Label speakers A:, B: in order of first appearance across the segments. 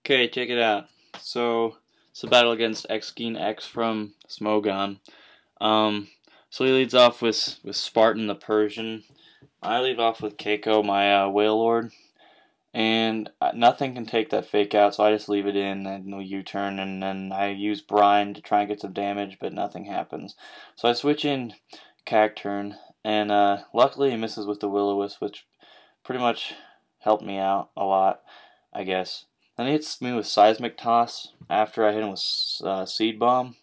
A: Okay, check it out. So it's a battle against xGinx from Smogon. So he leads off with Spartan the Persian. I lead off with Keiko, my Wailord, and nothing can take that fake out, so I just leave it in and no U-turn, and then I use brine to try and get some damage, but nothing happens. So I switch in Cacturn, and luckily he misses with the Will-O-Wisp, which pretty much helped me out a lot, I guess. Then he hits me with Seismic Toss after I hit him with Seed Bomb.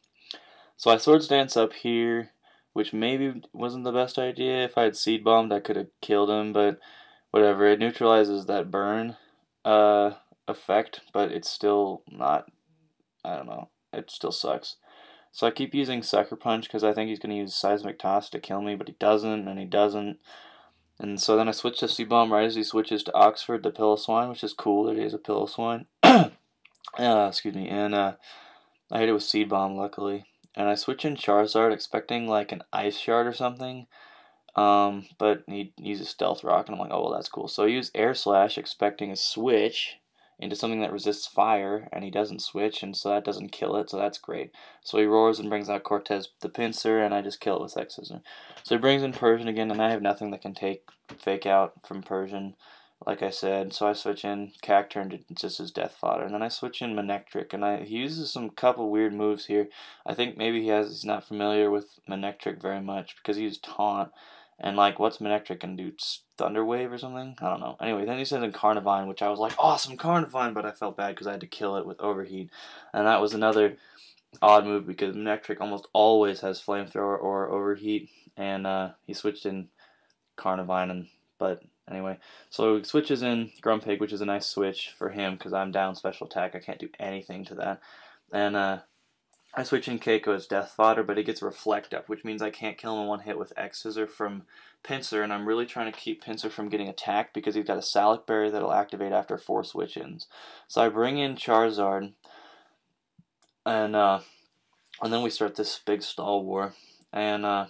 A: So I Swords Dance up here, which maybe wasn't the best idea. If I had Seed Bombed, I could have killed him, but whatever. It neutralizes that burn effect, but it's still not, I don't know. It still sucks. So I keep using Sucker Punch because I think he's going to use Seismic Toss to kill me, but he doesn't, and he doesn't. And so then I switch to Seed-Bomb right as he switches to Oxford, the Pillow-Swine, which is cool that he is a Pillow-Swine. Excuse me. And I hit it with Seed-Bomb, luckily. And I switch in Charizard, expecting like an Ice Shard or something. But he uses Stealth Rock, and I'm like, oh, well, that's cool. So I use Air Slash, expecting a switch into something that resists fire, and he doesn't switch, and so that doesn't kill it, so that's great. So he roars and brings out Cortez the Pinsir, and I just kill it with X-Scissor. So he brings in Persian again, and I have nothing that can take fake out from Persian, like I said. So I switch in Cacturn to just his Death Fodder, and then I switch in Manectric, and he uses some couple weird moves here. I think maybe he's not familiar with Manectric very much, because he used Taunt. And like, what's Manectric gonna do? Thunder Wave or something? I don't know. Anyway, then he sends in Carnivine, which I was like, awesome, Carnivine, but I felt bad because I had to kill it with Overheat. And that was another odd move because Manectric almost always has Flamethrower or Overheat, and he switched in Carnivine, but anyway. So he switches in Grumpig, which is a nice switch for him because I'm down special attack. I can't do anything to that. And I switch in Keiko as Death Fodder, but it gets Reflect Up, which means I can't kill him in one hit with X-Scissor from Pinsir, and I'm really trying to keep Pinsir from getting attacked because he's got a Salic Berry that'll activate after 4 switch-ins. So I bring in Charizard, and then we start this big stall war, and I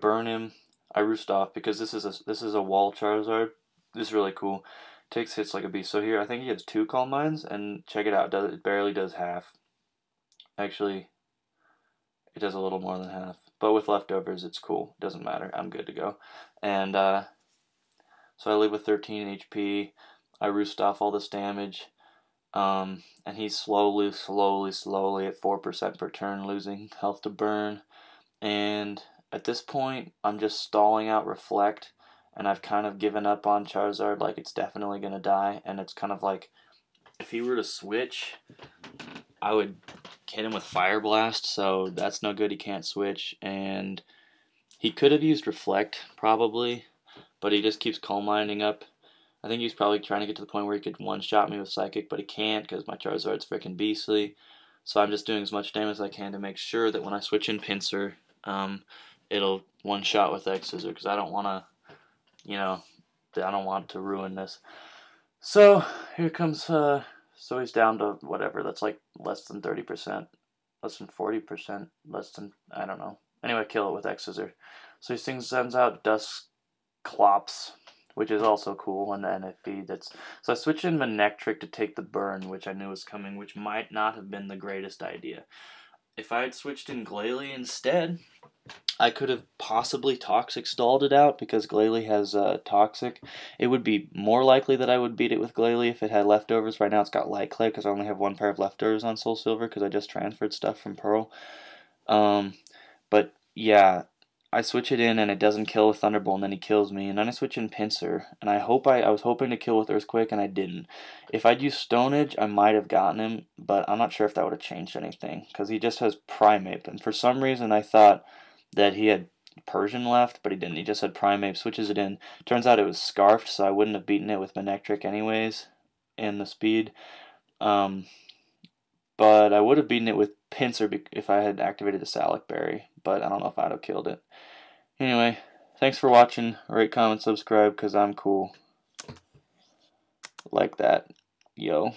A: burn him. I Roost Off because this is a wall Charizard. This is really cool. Takes hits like a beast. So here I think he has 2 Calm Minds, and check it out. It barely does half. Actually, it does a little more than half. But with leftovers, it's cool. It doesn't matter. I'm good to go. And so I leave with 13 HP. I Roost Off all this damage. And he's slowly at 4% per turn, losing health to burn. And at this point, I'm just stalling out Reflect. And I've kind of given up on Charizard. Like, it's definitely going to die. And it's kind of like, if he were to switch, I would hit him with Fire Blast, so that's no good. He can't switch, and he could have used Reflect probably, but he just keeps Calm Minding up. I think he's probably trying to get to the point where he could one-shot me with Psychic, but he can't because my Charizard's freaking beastly. So I'm just doing as much damage as I can to make sure that when I switch in Pinsir, it'll one-shot with X-Scissor because I don't want to, I don't want to ruin this. So here comes. So he's down to whatever, that's like less than 30%, less than 40%, less than, I don't know. Anyway, kill it with X-Scissor. So he sends out Dusclops, which is also cool, and the NFV. So I switched in Manectric to take the burn, which I knew was coming, which might not have been the greatest idea. If I had switched in Glalie instead, I could have possibly Toxic stalled it out because Glalie has Toxic. It would be more likely that I would beat it with Glalie if it had leftovers. Right now it's got Light Clay because I only have 1 pair of leftovers on Soul Silver because I just transferred stuff from Pearl. But yeah, I switch it in and it doesn't kill with Thunderbolt, and then he kills me. And then I switch in Pinsir, and I was hoping to kill with Earthquake, and I didn't. If I'd used Stone Edge, I might have gotten him, but I'm not sure if that would have changed anything because he just has Primeape, and for some reason I thought that he had Persian left, but he didn't. He just had Primeape, switches it in. Turns out it was Scarfed, so I wouldn't have beaten it with Manectric anyways in the speed. But I would have beaten it with Pinsir if I had activated the Salic Berry, but I don't know if I'd have killed it. Anyway, thanks for watching. Rate, comment, subscribe, because I'm cool. Like that. Yo.